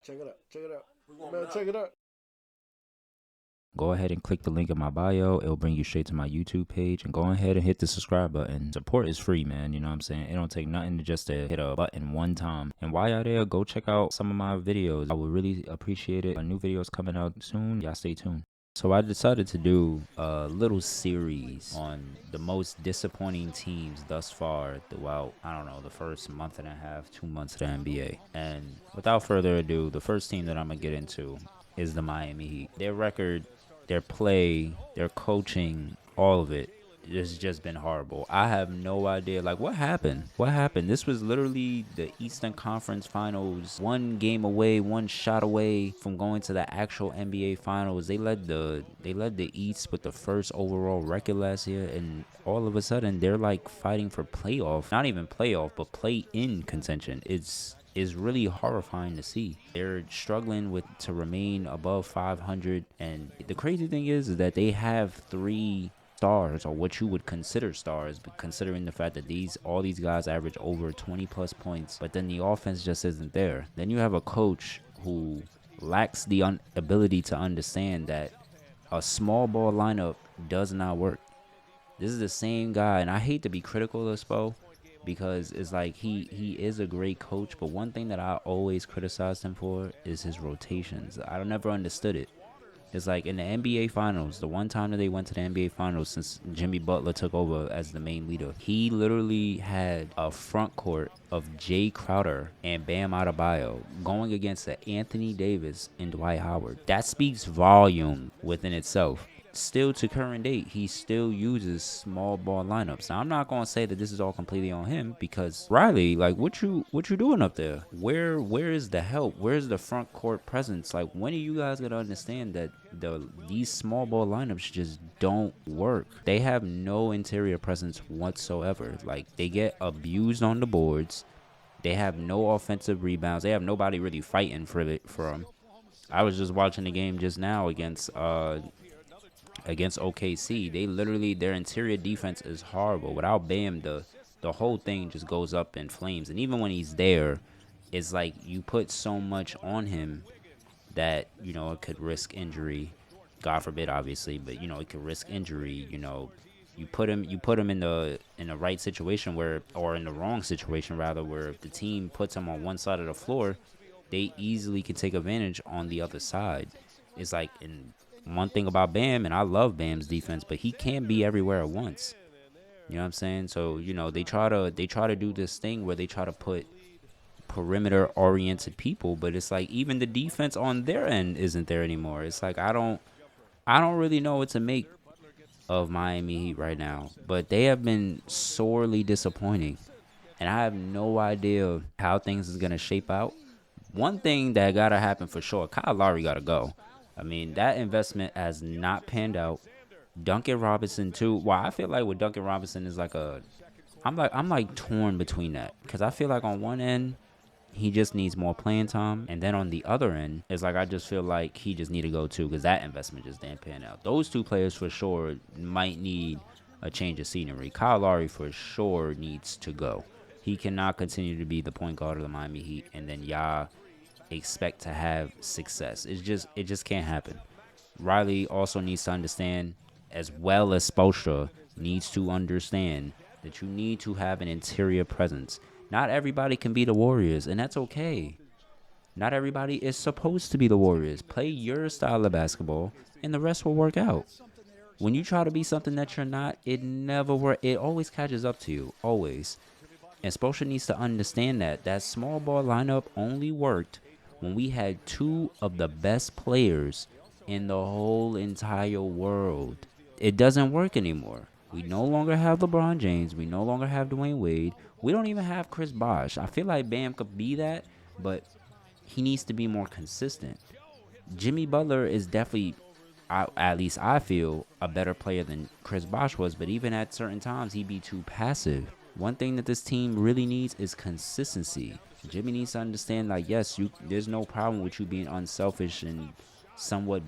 Check it out. Check it out. Man, check it out. Go ahead and click the link in my bio. It'll bring you straight to my YouTube page. And go ahead and hit the subscribe button. Support is free, man. You know what I'm saying? It don't take nothing to just to hit a button one time. And while y'all there, go check out some of my videos. I would really appreciate it. A new videos coming out soon. Y'all stay tuned. So I decided to do a little series on the most disappointing teams thus far throughout, I don't know, the first month and a half, 2 months of the NBA. And without further ado, the first team that I'm going to get into is the Miami Heat. Their record, their play, their coaching, all of it has just been horrible. I have no idea. Like, what happened? What happened? This was literally the Eastern Conference Finals, one game away, one shot away from going to the actual NBA Finals. They led the East with the first overall record last year, and all of a sudden they're like fighting for playoff, not even playoff, but play-in contention. Is really horrifying to see. They're struggling to remain above 500, and the crazy thing is that they have three stars, or what you would consider stars, but considering the fact that all these guys average over 20 plus points, but then the offense just isn't there. Then you have a coach who lacks the ability to understand that a small ball lineup does not work. This is the same guy, and I hate to be critical of Spo, because it's like he is a great coach, but one thing that I always criticized him for is his rotations. I never understood it. It's like in the NBA Finals, the one time that they went to the NBA Finals since Jimmy Butler took over as the main leader, he literally had a front court of Jay Crowder and Bam Adebayo going against the Anthony Davis and Dwight Howard. That speaks volume within itself. Still to current date, he still uses small ball lineups. Now I'm not gonna say that this is all completely on him, because Riley, like, what you doing up there? Where is the help? Where's the front court presence? Like, when are you guys gonna understand that these small ball lineups just don't work? They have no interior presence whatsoever. Like, they get abused on the boards. They have no offensive rebounds. They have nobody really fighting for them. I was just watching the game just now against OKC. They literally, their interior defense is horrible. Without Bam, the whole thing just goes up in flames. And even when he's there, it's like you put so much on him that, you know, it could risk injury. God forbid, obviously, but you know, it could risk injury. You know, you put him in the right situation or in the wrong situation rather, where if the team puts him on one side of the floor, they easily can take advantage on the other side. It's like, in one thing about Bam, and I love Bam's defense, but he can't be everywhere at once. You know what I'm saying? So, you know, they try to do this thing where they try to put perimeter oriented people, but it's like even the defense on their end isn't there anymore. It's like I don't really know what to make of Miami Heat right now, but they have been sorely disappointing, and I have no idea how things is gonna shape out. One thing that gotta happen for sure, Kyle Lowry gotta go. I mean, that investment has not panned out. Duncan Robinson too. Well, I feel like with Duncan Robinson is like I'm like torn between that, because I feel like on one end he just needs more playing time, and then on the other end it's like I just feel like he just need to go too, because that investment just didn't pan out. Those two players for sure might need a change of scenery. Kyle Lowry for sure needs to go. He cannot continue to be the point guard of the Miami Heat, and then y'all expect to have success. It just can't happen. Riley also needs to understand, as well as Spoelstra needs to understand, that you need to have an interior presence. Not everybody can be the Warriors, and that's okay. Not everybody is supposed to be the Warriors. Play your style of basketball, and the rest will work out. When you try to be something that you're not, it never works. It always catches up to you, always. And Spoelstra needs to understand that small ball lineup only worked when we had two of the best players in the whole entire world. It doesn't work anymore. We no longer have LeBron James. We no longer have Dwayne Wade. We don't even have Chris Bosh. I feel like Bam could be that, but he needs to be more consistent. Jimmy Butler is definitely, at least I feel, a better player than Chris Bosh was, but even at certain times, he'd be too passive. One thing that this team really needs is consistency. Jimmy needs to understand, like, yes, there's no problem with you being unselfish and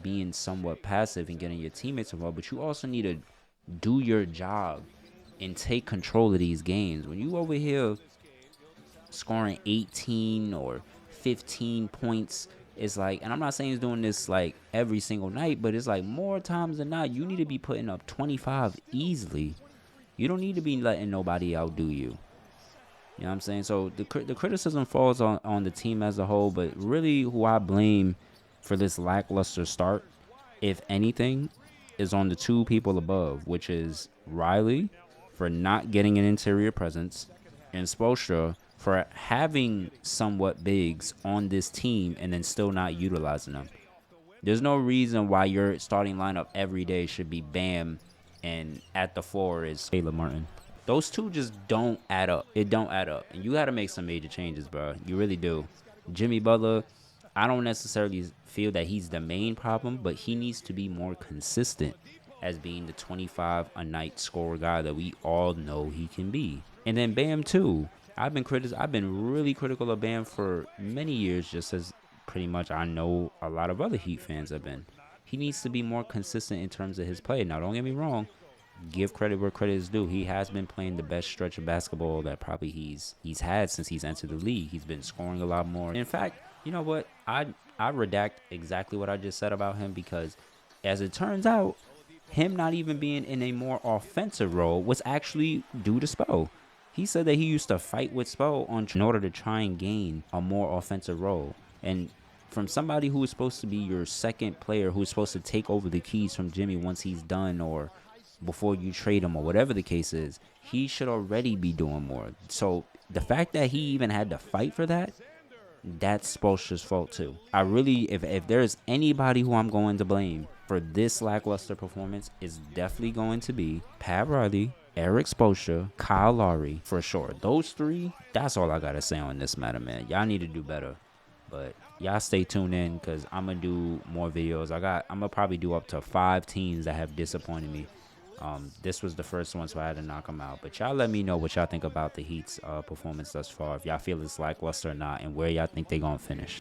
being somewhat passive and getting your teammates involved, but you also need to do your job and take control of these games. When you over here scoring 18 or 15 points it's like, and I'm not saying he's doing this like every single night, but it's like more times than not, you need to be putting up 25 easily. You don't need to be letting nobody outdo you. You know what I'm saying? So the criticism falls on the team as a whole, but really who I blame for this lackluster start, if anything, is on the two people above, which is Riley for not getting an interior presence and Spoelstra for having somewhat bigs on this team and then still not utilizing them. There's no reason why your starting lineup every day should be Bam and at the 4 is Caleb Martin. Those two just don't add up. It don't add up. And you got to make some major changes, bro. You really do. Jimmy Butler, I don't necessarily feel that he's the main problem, but he needs to be more consistent as being the 25 a night scorer guy that we all know he can be. And then Bam too. I've been really critical of Bam for many years, just as pretty much I know a lot of other Heat fans have been. He needs to be more consistent in terms of his play. Now, don't get me wrong. Give credit where credit is due. He has been playing the best stretch of basketball that probably he's had since he's entered the league. He's been scoring a lot more. In fact, you know what? I redact exactly what I just said about him because, as it turns out, him not even being in a more offensive role was actually due to Spo. He said that he used to fight with Spo in order to try and gain a more offensive role. And from somebody who is supposed to be your second player, who's supposed to take over the keys from Jimmy once he's done or before you trade him or whatever the case is, he should already be doing more. So the fact that he even had to fight for that, that's Spoelstra's fault too. I really, if there's anybody who I'm going to blame for this lackluster performance, is definitely going to be Pat Riley, Eric Spoelstra, Kyle Lowry, for sure. Those three, that's all I got to say on this matter, man. Y'all need to do better. But y'all stay tuned in because I'm going to do more videos. I'm going to probably do up to 5 teams that have disappointed me. This was the first one, so I had to knock them out. But y'all let me know what y'all think about the Heat's performance thus far. If y'all feel it's lackluster or not, and where y'all think they gonna finish.